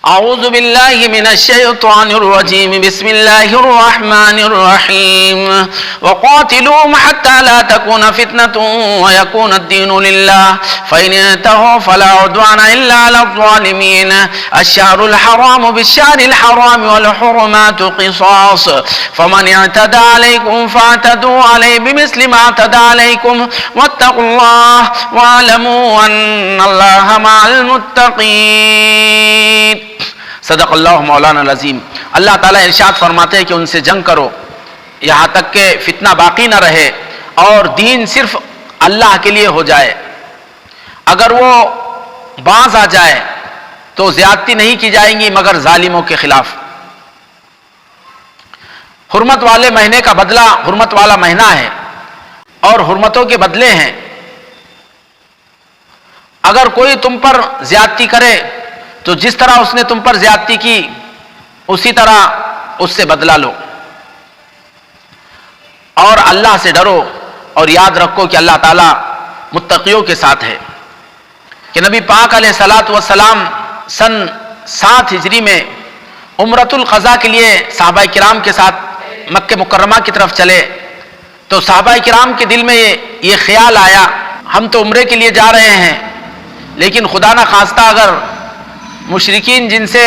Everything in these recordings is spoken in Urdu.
اعوذ باللہ من الشیطان الرجیم بسم اللہ الرحمن الرحیم وقاتلوهم حتى لا تكون فتنة ويكون الدين لله فإن انتهوا فلا عدوان إلا على الظالمين الشهر الحرام بالشهر الحرام والحرمات قصاص فمن اعتدى عليكم فاعتدوا عليه بمثل ما اعتدى عليكم واتقوا الله واعلموا أن الله مع المتقين. صدق اللہ مولانا العظیم. اللہ تعالیٰ ارشاد فرماتے ہیں کہ ان سے جنگ کرو یہاں تک کہ فتنہ باقی نہ رہے اور دین صرف اللہ کے لیے ہو جائے. اگر وہ باز آ جائے تو زیادتی نہیں کی جائیں گی مگر ظالموں کے خلاف. حرمت والے مہینے کا بدلہ حرمت والا مہینہ ہے اور حرمتوں کے بدلے ہیں. اگر کوئی تم پر زیادتی کرے تو جس طرح اس نے تم پر زیادتی کی اسی طرح اس سے بدلہ لو اور اللہ سے ڈرو اور یاد رکھو کہ اللہ تعالیٰ متقیوں کے ساتھ ہے. کہ نبی پاک علیہ الصلاۃ والسلام سن 7 ہجری میں عمرۃ القضاء کے لیے صحابہ کرام کے ساتھ مکہ مکرمہ کی طرف چلے تو صحابہ کرام کے دل میں یہ خیال آیا ہم تو عمرے کے لیے جا رہے ہیں لیکن خدا نہ خواستہ اگر مشرکین جن سے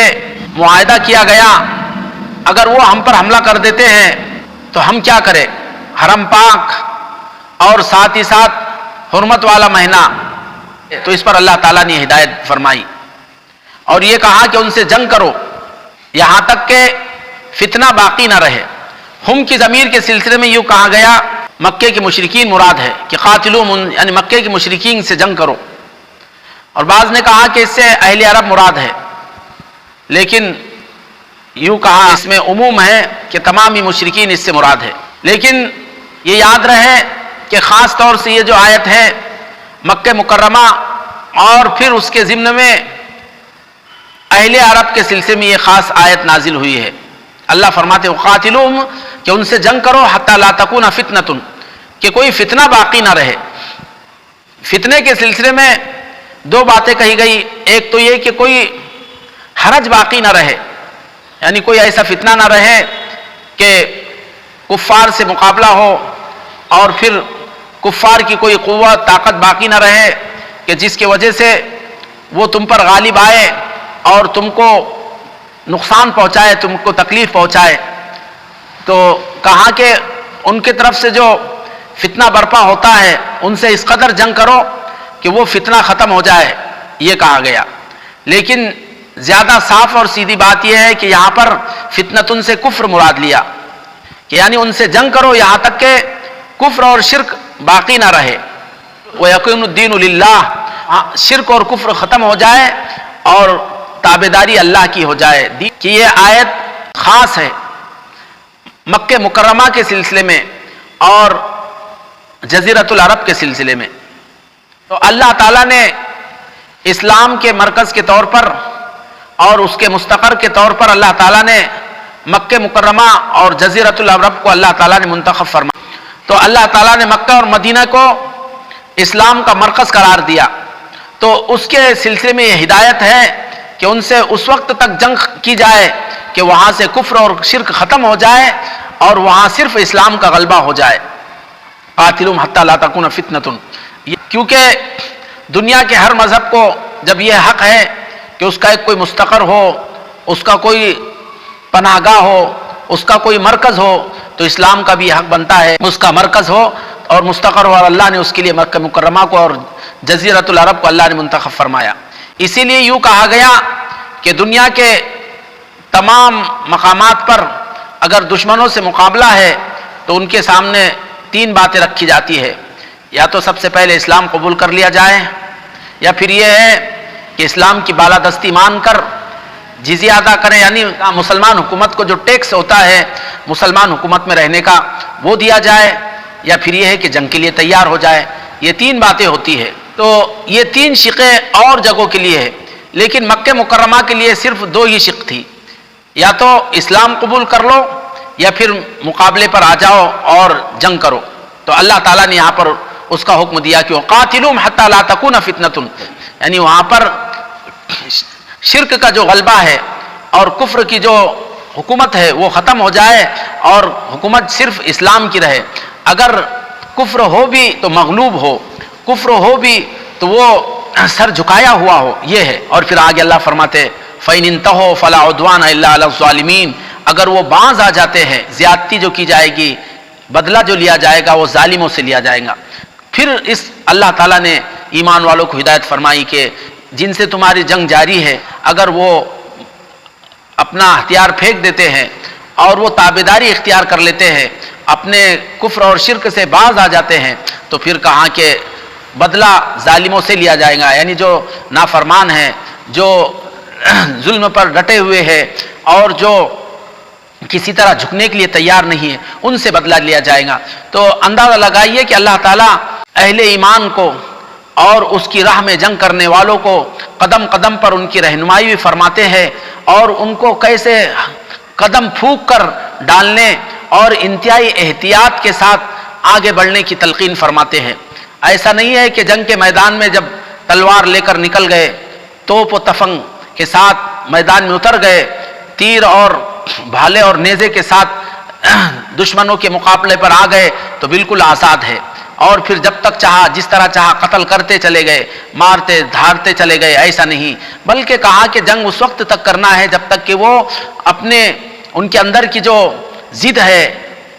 معاہدہ کیا گیا اگر وہ ہم پر حملہ کر دیتے ہیں تو ہم کیا کریں. حرم پاک اور ساتھ ہی ساتھ حرمت والا مہینہ تو اس پر اللہ تعالیٰ نے ہدایت فرمائی اور یہ کہا کہ ان سے جنگ کرو یہاں تک کہ فتنہ باقی نہ رہے. ہم کی ضمیر کے سلسلے میں یوں کہا گیا مکے کے مشرکین مراد ہے کہ قاتلوہم یعنی مکے کے مشرکین سے جنگ کرو اور بعض نے کہا کہ اس سے اہل عرب مراد ہے لیکن یوں کہا اس میں عموم ہے کہ تمامی مشرکین اس سے مراد ہے. لیکن یہ یاد رہے کہ خاص طور سے یہ جو آیت ہے مکہ مکرمہ اور پھر اس کے ضمن میں اہل عرب کے سلسلے میں یہ خاص آیت نازل ہوئی ہے. اللہ فرماتے وقاتلوہم کہ ان سے جنگ کرو حتی لا تکون فتنۃ کہ کوئی فتنہ باقی نہ رہے. فتنے کے سلسلے میں 2 باتیں کہی گئی. ایک تو یہ کہ کوئی حرج باقی نہ رہے یعنی کوئی ایسا فتنہ نہ رہے کہ کفار سے مقابلہ ہو اور پھر کفار کی کوئی قوت طاقت باقی نہ رہے کہ جس کی وجہ سے وہ تم پر غالب آئے اور تم کو نقصان پہنچائے تم کو تکلیف پہنچائے. تو کہا کہ ان کی طرف سے جو فتنہ برپا ہوتا ہے ان سے اس قدر جنگ کرو کہ وہ فتنہ ختم ہو جائے یہ کہا گیا. لیکن زیادہ صاف اور سیدھی بات یہ ہے کہ یہاں پر فتنتن سے کفر مراد لیا کہ یعنی ان سے جنگ کرو یہاں تک کہ کفر اور شرک باقی نہ رہے. وَيَقِيمُ الدِّينُ لِلَّهِ شرک اور کفر ختم ہو جائے اور تابعداری اللہ کی ہو جائے. کہ یہ آیت خاص ہے مکہ مکرمہ کے سلسلے میں اور جزیرۃ العرب کے سلسلے میں. تو اللہ تعالیٰ نے اسلام کے مرکز کے طور پر اور اس کے مستقر کے طور پر اللہ تعالیٰ نے مکہ مکرمہ اور جزیرۃ العرب کو اللہ تعالیٰ نے منتخب فرمایا. تو اللہ تعالیٰ نے مکہ اور مدینہ کو اسلام کا مرکز قرار دیا. تو اس کے سلسلے میں یہ ہدایت ہے کہ ان سے اس وقت تک جنگ کی جائے کہ وہاں سے کفر اور شرک ختم ہو جائے اور وہاں صرف اسلام کا غلبہ ہو جائے. قاتلوہم حتی لا تکون فتنۃ کیونکہ دنیا کے ہر مذہب کو جب یہ حق ہے کہ اس کا ایک کوئی مستقر ہو اس کا کوئی پناہ گاہ ہو اس کا کوئی مرکز ہو تو اسلام کا بھی حق بنتا ہے اس کا مرکز ہو اور مستقر ہو. اور اللہ نے اس کے لیے مکہ مکرمہ کو اور جزیرۃ العرب کو اللہ نے منتخب فرمایا. اسی لیے یوں کہا گیا کہ دنیا کے تمام مقامات پر اگر دشمنوں سے مقابلہ ہے تو ان کے سامنے 3 باتیں رکھی جاتی ہے. یا تو سب سے پہلے اسلام قبول کر لیا جائے یا پھر یہ ہے کہ اسلام کی بالادستی مان کر جزیہ ادا کریں یعنی مسلمان حکومت کو جو ٹیکس ہوتا ہے مسلمان حکومت میں رہنے کا وہ دیا جائے یا پھر یہ ہے کہ جنگ کے لیے تیار ہو جائے. یہ 3 باتیں ہوتی ہے. تو یہ 3 شقیں اور جگہوں کے لیے ہے لیکن مکہ مکرمہ کے لیے صرف 2 ہی شق تھی. یا تو اسلام قبول کر لو یا پھر مقابلے پر آ جاؤ اور جنگ کرو. تو اللہ تعالیٰ نے یہاں پر اس کا حکم دیا کہ قاتلوہم حتی لا تکون فتنۃ یعنی وہاں پر شرک کا جو غلبہ ہے اور کفر کی جو حکومت ہے وہ ختم ہو جائے اور حکومت صرف اسلام کی رہے. اگر کفر ہو بھی تو مغلوب ہو، کفر ہو بھی تو وہ سر جھکایا ہوا ہو، یہ ہے. اور پھر آگے اللہ فرماتے فَإِنِ انْتَهُوا فَلَا عُدْوَانَ إِلَّا عَلَى الظَّالِمِينَ، اگر وہ باز آ جاتے ہیں، زیادتی جو کی جائے گی، بدلہ جو لیا جائے گا وہ ظالموں سے لیا جائے گا. پھر اس اللہ تعالیٰ نے ایمان والوں کو ہدایت فرمائی کہ جن سے تمہاری جنگ جاری ہے اگر وہ اپنا ہتھیار پھینک دیتے ہیں اور وہ تابعداری اختیار کر لیتے ہیں، اپنے کفر اور شرک سے باز آ جاتے ہیں، تو پھر کہا کہ بدلہ ظالموں سے لیا جائے گا. یعنی جو نافرمان ہیں، جو ظلم پر ڈٹے ہوئے ہیں اور جو کسی طرح جھکنے کے لیے تیار نہیں ہے، ان سے بدلہ لیا جائے گا. تو اندازہ لگائیے کہ اللہ تعالیٰ اہل ایمان کو اور اس کی راہ میں جنگ کرنے والوں کو قدم قدم پر ان کی رہنمائی بھی فرماتے ہیں اور ان کو کیسے قدم پھونک کر ڈالنے اور انتہائی احتیاط کے ساتھ آگے بڑھنے کی تلقین فرماتے ہیں. ایسا نہیں ہے کہ جنگ کے میدان میں جب تلوار لے کر نکل گئے، توپ و تفنگ کے ساتھ میدان میں اتر گئے، تیر اور بھالے اور نیزے کے ساتھ دشمنوں کے مقابلے پر آ گئے تو بالکل آزاد ہے، اور پھر جب تک چاہا جس طرح چاہا قتل کرتے چلے گئے، مارتے دھارتے چلے گئے. ایسا نہیں، بلکہ کہا کہ جنگ اس وقت تک کرنا ہے جب تک کہ وہ اپنے ان کے اندر کی جو ضد ہے،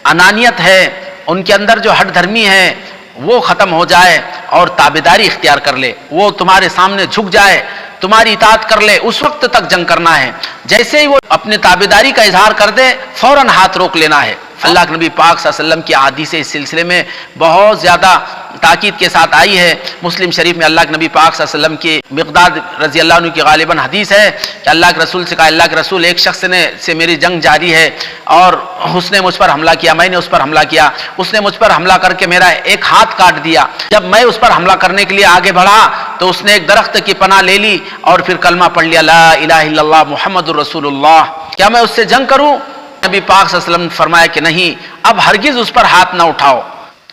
انانیت ہے، ان کے اندر جو ہٹ دھرمی ہے وہ ختم ہو جائے اور تابعداری اختیار کر لے، وہ تمہارے سامنے جھک جائے، تمہاری اطاعت کر لے. اس وقت تک جنگ کرنا ہے. جیسے ہی وہ اپنے تابعداری کا اظہار کر دے فوراً ہاتھ روک لینا ہے. اللہ کے نبی پاک صلی اللہ علیہ وسلم کی احادیث اس سلسلے میں بہت زیادہ تاکید کے ساتھ آئی ہے. مسلم شریف میں اللہ کے نبی پاک صلی اللہ علیہ وسلم کی مقداد رضی اللہ عنہ کی غالباً حدیث ہے کہ اللہ کے رسول سے کہا، اللہ کے رسول ایک شخص سے میری جنگ جاری ہے اور اس نے مجھ پر حملہ کیا، میں نے اس پر حملہ کیا، اس نے مجھ پر حملہ کر کے میرا ایک ہاتھ کاٹ دیا. جب میں اس پر حملہ کرنے کے لیے آگے بڑھا تو اس نے ایک درخت کی پناہ لے لی اور پھر کلمہ پڑھ لیا، لا الہ الا اللہ محمد الرسول اللہ. کیا میں اس سے جنگ کروں؟ نبی پاک صلی اللہ علیہ وسلم نے فرمایا کہ نہیں، اب ہرگز اس پر ہاتھ نہ اٹھاؤ.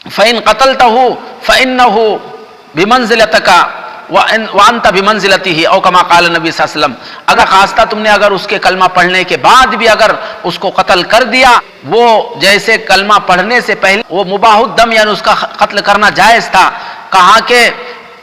فَإِن قَتَلْتَهُ فَإِنَّهُ بِمَنزِلَتَكَ وَأَنْتَ بِمَنزِلَتِهِ او کما قال نبی صلی اللہ علیہ وسلم. اگر خواستہ تم نے اگر اس کے کلمہ پڑھنے کے بعد بھی اگر اس کو قتل کر دیا، وہ جیسے کلمہ پڑھنے سے پہلے وہ مباح الدم یعنی اس کا قتل کرنا جائز تھا، کہا کہ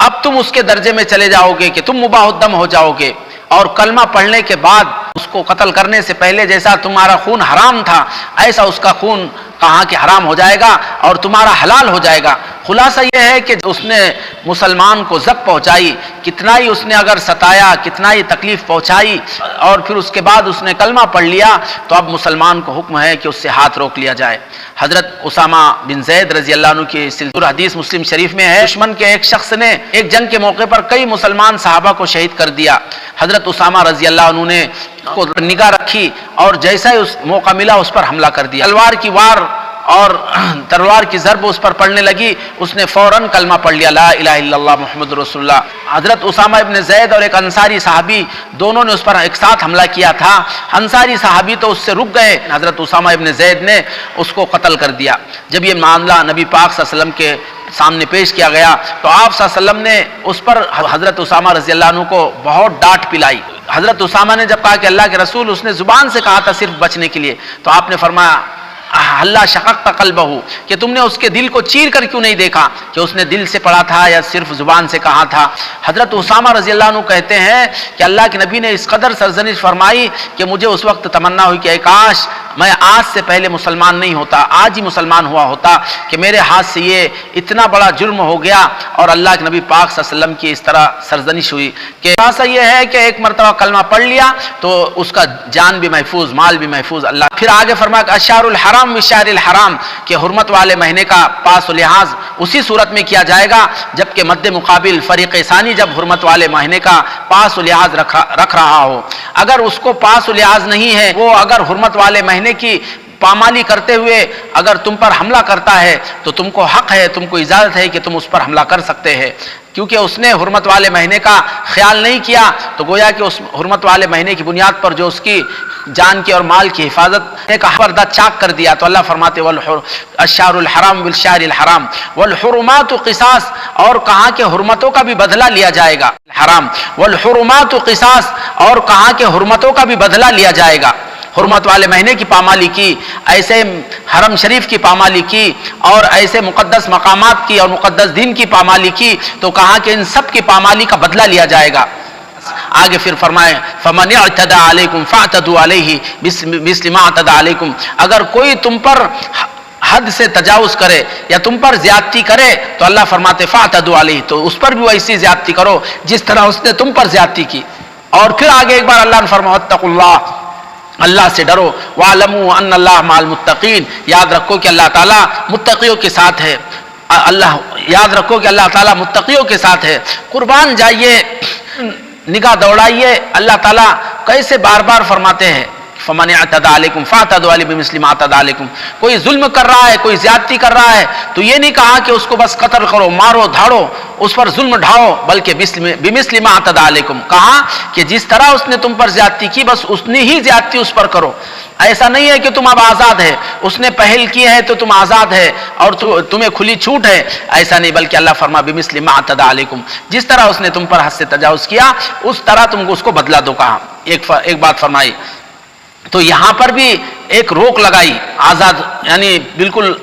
اب تم اس کے درجے میں چلے جاؤ گے کہ تم مباح الدم ہو جاؤ گے، اور کلمہ پڑھنے کے بعد اس کو قتل کرنے سے پہلے جیسا تمہارا خون حرام تھا ایسا اس کا خون کہاں کہ حرام ہو جائے گا اور تمہارا حلال ہو جائے گا. خلاصہ یہ ہے کہ اس نے مسلمان کو زخم پہنچائی، کتنا ہی اس نے اگر ستایا، کتنا ہی تکلیف پہنچائی، اور پھر اس کے بعد اس نے کلمہ پڑھ لیا تو اب مسلمان کو حکم ہے کہ اس سے ہاتھ روک لیا جائے. حضرت اسامہ بن زید رضی اللہ عنہ کی سلسلہ حدیث مسلم شریف میں ہے، دشمن کے ایک شخص نے ایک جنگ کے موقع پر کئی مسلمان صحابہ کو شہید کر دیا. حضرت اسامہ رضی اللہ عنہ نے کو نگاہ رکھی اور جیسا ہی اس موقع ملا اس پر حملہ کر دیا. تلوار کی وار اور تلوار کی ضرب اس پر پڑنے لگی، اس نے فوراً کلمہ پڑھ لیا، لا الہ الا اللہ محمد رسول اللہ. حضرت اسامہ ابن زید اور ایک انصاری صحابی دونوں نے اس پر ایک ساتھ حملہ کیا تھا. انصاری صحابی تو اس سے رک گئے، حضرت اسامہ ابن زید نے اس کو قتل کر دیا. جب یہ معاملہ نبی پاک صلی اللہ علیہ وسلم کے سامنے پیش کیا گیا تو آپ صلی اللہ علیہ وسلم نے اس پر حضرت اسامہ رضی اللہ عنہ کو بہت ڈانٹ پلائی. حضرت اسامہ نے جب کہا کہ اللہ کے رسول، اس نے زبان سے کہا تھا صرف بچنے کے لیے، تو آپ نے فرمایا اللہ شققت قلبہ، کہ تم نے اس کے دل کو چیر کر کیوں نہیں دیکھا کہ اس نے دل سے پڑھا تھا یا صرف زبان سے کہا تھا. حضرت اسامہ رضی اللہ عنہ کہتے ہیں کہ اللہ کے نبی نے اس قدر سرزنش فرمائی کہ مجھے اس وقت تمنا ہوئی کہ اے کاش میں آج سے پہلے مسلمان نہیں ہوتا، آج ہی مسلمان ہوا ہوتا، کہ میرے ہاتھ سے یہ اتنا بڑا جرم ہو گیا. اور اللہ کے نبی پاک صلی اللہ علیہ وسلم کی اس طرح سرزنش ہوئی کہ ایسا یہ ہے کہ ایک مرتبہ کلمہ پڑھ لیا تو اس کا جان بھی محفوظ، مال بھی محفوظ. اللہ پھر آگے فرمایا کہ اشہر الحرام بشہر الحرام، کہ حرمت والے مہینے کا پاس و لحاظ اسی صورت میں کیا جائے گا جبکہ مد مقابل فریق ثانی جب حرمت والے مہینے کا پاس و لحاظ رکھ رہا ہو. اگر اس کو پاس و لحاظ نہیں ہے، وہ اگر حرمت والے مہینے کی پامالی کرتے ہوئے اگر تم پر حملہ کرتا ہے تو تم کو حق ہے، تم کو اجازت ہے کہ تم اس پر حملہ کر سکتے ہیں، کیونکہ اس نے حرمت والے مہینے کا خیال نہیں کیا تو گویا کہ اس حرمت والے مہینے کی بنیاد پر جو اس کی جان کی اور مال کی حفاظت کا پردہ چاک کر دیا۔ تو اللہ فرماتے الشہر الحرام بالشہر الحرام والحرمات قصاص، اور کہا کہ حرمتوں کا بھی بدلہ لیا جائے گا، حرام والحرمات قصاص، اور کہا کہ حرمتوں کا بھی بدلہ لیا جائے گا۔ حرمت والے مہینے کی پامالی کی، ایسے حرم شریف کی پامالی کی، اور ایسے مقدس مقامات کی اور مقدس دین کی پامالی کی، تو کہا کہ ان سب کی پامالی کا بدلہ لیا جائے گا۔ آگے پھر فرمائے فَمَنِ اعْتَدَى عَلَيْكُمْ فَاعْتَدُوا عَلَيْهِ مِثْلِ مَا اعْتَدَى عَلَيْكُمْ، اگر کوئی تم پر حد سے تجاوز کرے یا تم پر زیادتی کرے تو اللہ فرماتے فَاعْتَدُوا عَلَيْهِ، تو اس پر بھی ویسی زیادتی کرو جس طرح اس نے تم پر زیادتی کی۔ اور پھر آگے ایک بار اللہ نے فرمایا وَاتَّقُوا اللَّهَ، اللہ سے ڈرو، وَاعْلَمُوا أَنَّ اللَّهَ مَعَ الْمُتَّقِينَ، یاد رکھو کہ اللہ تعالیٰ متقیوں کے ساتھ ہے، یاد رکھو کہ اللہ تعالیٰ متقیوں کے ساتھ ہے۔ قربان جائیے، نگاہ دوڑائیے، اللہ تعالیٰ کیسے بار بار فرماتے ہیں فَمَنِ اعْتَدَى عَلَيْكُمْ فَاعْتَدُوا عَلَيْهِ بِمِثْلِ مَا اعْتَدَى عَلَيْكُمْ، کوئی ظلم کر رہا ہے، کوئی زیادتی کر رہا ہے تو یہ نہیں کہا کہ اس کو بس قتل کرو، مارو دھاڑو، اس پر ظلم ڈھاؤ، بلکہ بِمِثْلِ مَا اعْتَدَى عَلَيْكُمْ، کہا کہ جس طرح اس نے تم پر زیادتی کی بس اتنی ہی زیادتی اس پر کرو۔ ایسا نہیں ہے کہ تم اب آزاد ہے، اس نے پہل کی ہے تو تم آزاد ہے اور تمہیں کھلی چھوٹ ہے، ایسا نہیں، بلکہ اللہ فرما بِمِثْلِ مَا اعْتَدَى عَلَيْكُمْ، جس طرح اس نے تم پر حد سے تجاوز کیا اس طرح تم کو اس کو بدلہ دو۔ کہا ایک بات فرمائی، تو یہاں پر بھی ایک روک لگائی، آزاد یعنی بالکل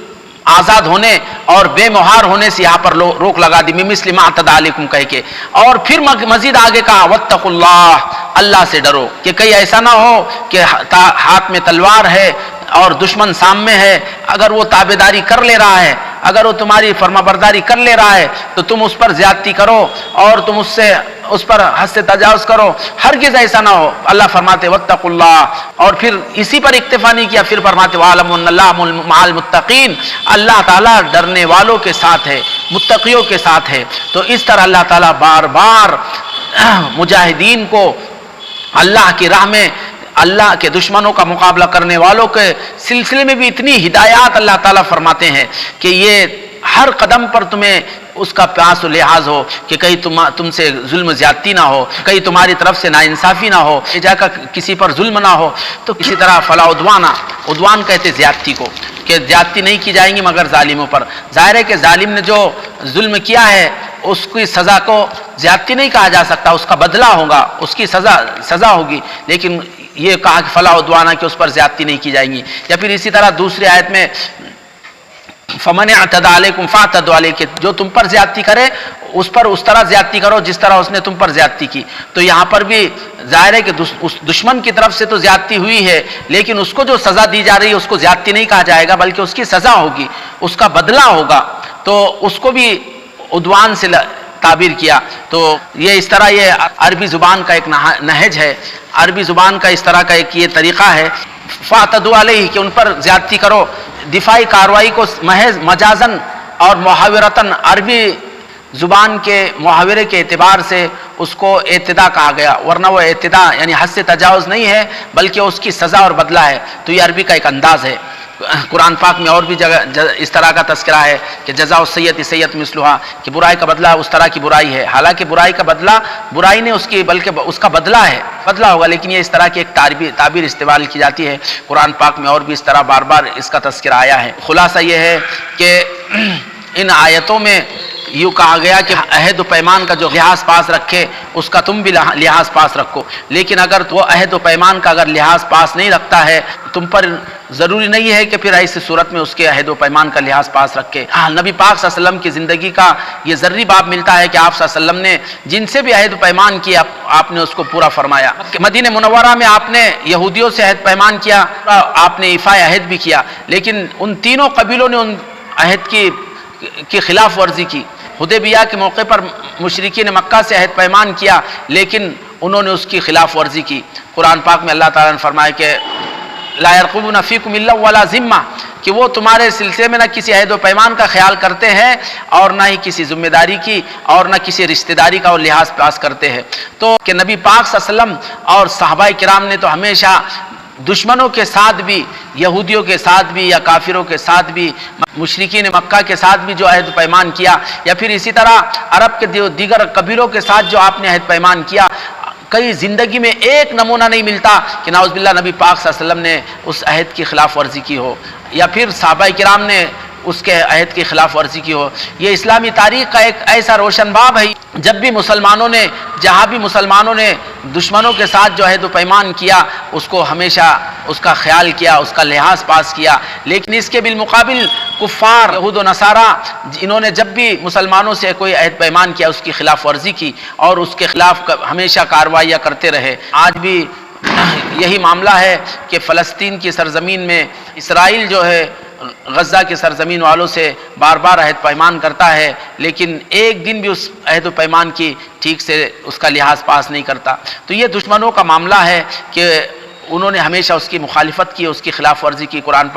آزاد ہونے اور بے مہار ہونے سے یہاں پر روک لگا دی، بِمِثْلِ مَا اعْتَدَى عَلَيْكُمْ کہہ کے، اور پھر مزید آگے کہا وَاتَّقُوا اللَّهَ، اللہ سے ڈرو، کہ کہیں ایسا نہ ہو کہ ہاتھ میں تلوار ہے اور دشمن سامنے ہے، اگر وہ تابعداری کر لے رہا ہے، اگر وہ تمہاری فرما برداری کر لے رہا ہے تو تم اس پر زیادتی کرو اور تم اس پر حد سے تجاوز کرو، ہرگز ایسا نہ ہو۔ اللہ فرماتے واتقوا اللہ، اور پھر اسی پر اکتفا نہیں کیا، پھر فرماتے وَاعْلَمُوا أَنَّ اللَّهَ مَعَ الْمُتَّقِينَ، اللہ تعالیٰ ڈرنے والوں کے ساتھ ہے، متقیوں کے ساتھ ہے۔ تو اس طرح اللہ تعالیٰ بار بار مجاہدین کو اللہ کی راہ میں اللہ کے دشمنوں کا مقابلہ کرنے والوں کے سلسلے میں بھی اتنی ہدایات اللہ تعالیٰ فرماتے ہیں کہ یہ ہر قدم پر تمہیں اس کا پیاس و لحاظ ہو کہ کہیں تم سے ظلم زیادتی نہ ہو، کہیں تمہاری طرف سے ناانصافی نہ ہو، جا کر کسی پر ظلم نہ ہو۔ تو کسی طرح فلا عدوان کہتے زیادتی کو، کہ زیادتی نہیں کی جائیں گی مگر ظالموں پر۔ ظاہر ہے کہ ظالم نے جو ظلم کیا ہے اس کی سزا کو زیادتی نہیں کہا جا سکتا، اس کا بدلہ ہوگا، اس کی سزا ہوگی، لیکن یہ کہا کہ فلا عدوان کہ اس پر زیادتی نہیں کی جائیں گی۔ یا پھر اسی طرح دوسری آیت میں فَمَنِ اعْتَدَى عَلَيْكُمْ فَاعْتَدُوا عَلَيْهِ، کہ جو تم پر زیادتی کرے اس پر اس طرح زیادتی کرو جس طرح اس نے تم پر زیادتی کی۔ تو یہاں پر بھی ظاہر ہے کہ دشمن کی طرف سے تو زیادتی ہوئی ہے، لیکن اس کو جو سزا دی جا رہی ہے اس کو زیادتی نہیں کہا جائے گا، بلکہ اس کی سزا ہوگی، اس کا بدلہ ہوگا، تو اس کو بھی عدوان سے تعبیر کیا۔ تو یہ اس طرح یہ عربی زبان کا ایک نہج ہے، عربی زبان کا اس طرح کا ایک یہ طریقہ ہے فَاعْتَدُوا عَلَيْهِ، کہ ان پر زیادتی کرو۔ دفاعی کارروائی کو محض مجازن اور محاورتاً عربی زبان کے محاورے کے اعتبار سے اس کو اعتداء کہا گیا، ورنہ وہ اعتداء یعنی حد سے تجاوز نہیں ہے بلکہ اس کی سزا اور بدلہ ہے۔ تو یہ عربی کا ایک انداز ہے۔ قرآن پاک میں اور بھی جگہ اس طرح کا تذکرہ ہے کہ جزاء السیئۃ سیئۃ مثلھا، کہ برائی کا بدلہ اس طرح کی برائی ہے، حالانکہ برائی کا بدلہ برائی نہیں اس کی بلکہ اس کا بدلہ ہے، بدلہ ہوگا، لیکن یہ اس طرح کی ایک تعبیر استعمال کی جاتی ہے۔ قرآن پاک میں اور بھی اس طرح بار بار اس کا تذکرہ آیا ہے۔ خلاصہ یہ ہے کہ ان آیتوں میں یوں کہا گیا کہ عہد و پیمان کا جو لحاظ پاس رکھے اس کا تم بھی لحاظ پاس رکھو، لیکن اگر وہ عہد و پیمان کا اگر لحاظ پاس نہیں رکھتا ہے تم پر ضروری نہیں ہے کہ پھر ایسی صورت میں اس کے عہد و پیمان کا لحاظ پاس رکھے۔ نبی پاک صلی اللہ علیہ وسلم کی زندگی کا یہ ذرّی باب ملتا ہے کہ آپ صلی اللہ علیہ وسلم نے جن سے بھی عہد و پیمان کیا آپ نے اس کو پورا فرمایا۔ مدینہ منورہ میں آپ نے یہودیوں سے عہد پیمان کیا، آپ نے ایفاء عہد بھی کیا، لیکن ان تینوں قبیلوں نے ان عہد کی خلاف ورزی کی۔ حدیبیہ کے موقع پر مشرکین مکہ سے عہد پیمان کیا لیکن انہوں نے اس کی خلاف ورزی کی۔ قرآن پاک میں اللہ تعالیٰ نے فرمایا کہ لا يرقبون فیکم الا ولا ذمہ، کہ وہ تمہارے سلسلے میں نہ کسی عہد و پیمان کا خیال کرتے ہیں اور نہ ہی کسی ذمہ داری کی اور نہ کسی رشتہ داری کا اور لحاظ پاس کرتے ہیں۔ تو کہ نبی پاک صلی اللہ علیہ وسلم اور صحابہ کرام نے تو ہمیشہ دشمنوں کے ساتھ بھی، یہودیوں کے ساتھ بھی یا کافروں کے ساتھ بھی، مشرکین مکہ کے ساتھ بھی جو عہد و پیمان کیا، یا پھر اسی طرح عرب کے دیگر قبیلوں کے ساتھ جو آپ نے عہد پیمان کیا، کئی زندگی میں ایک نمونہ نہیں ملتا کہ نعوذ باللہ نبی پاک صلی اللہ علیہ وسلم نے اس عہد کی خلاف ورزی کی ہو، یا پھر صحابہ کرام نے اس کے عہد کی خلاف ورزی کی ہو۔ یہ اسلامی تاریخ کا ایک ایسا روشن باب ہے، جب بھی مسلمانوں نے، جہاں بھی مسلمانوں نے دشمنوں کے ساتھ جو عہد و پیمان کیا، اس کو ہمیشہ اس کا خیال کیا، اس کا لحاظ پاس کیا، لیکن اس کے بالمقابل کفار یہود و نصارہ انہوں نے جب بھی مسلمانوں سے کوئی عہد پیمان کیا اس کی خلاف ورزی کی اور اس کے خلاف ہمیشہ کارروائیاں کرتے رہے۔ آج بھی یہی معاملہ ہے کہ فلسطین کی سرزمین میں اسرائیل جو ہے غزہ کی سرزمین والوں سے بار بار عہد پیمان کرتا ہے، لیکن ایک دن بھی اس عہد و پیمان کی ٹھیک سے اس کا لحاظ پاس نہیں کرتا۔ تو یہ دشمنوں کا معاملہ ہے کہ انہوں نے ہمیشہ اس کی مخالفت کی، اس کی خلاف ورزی کی۔ قرآن پاک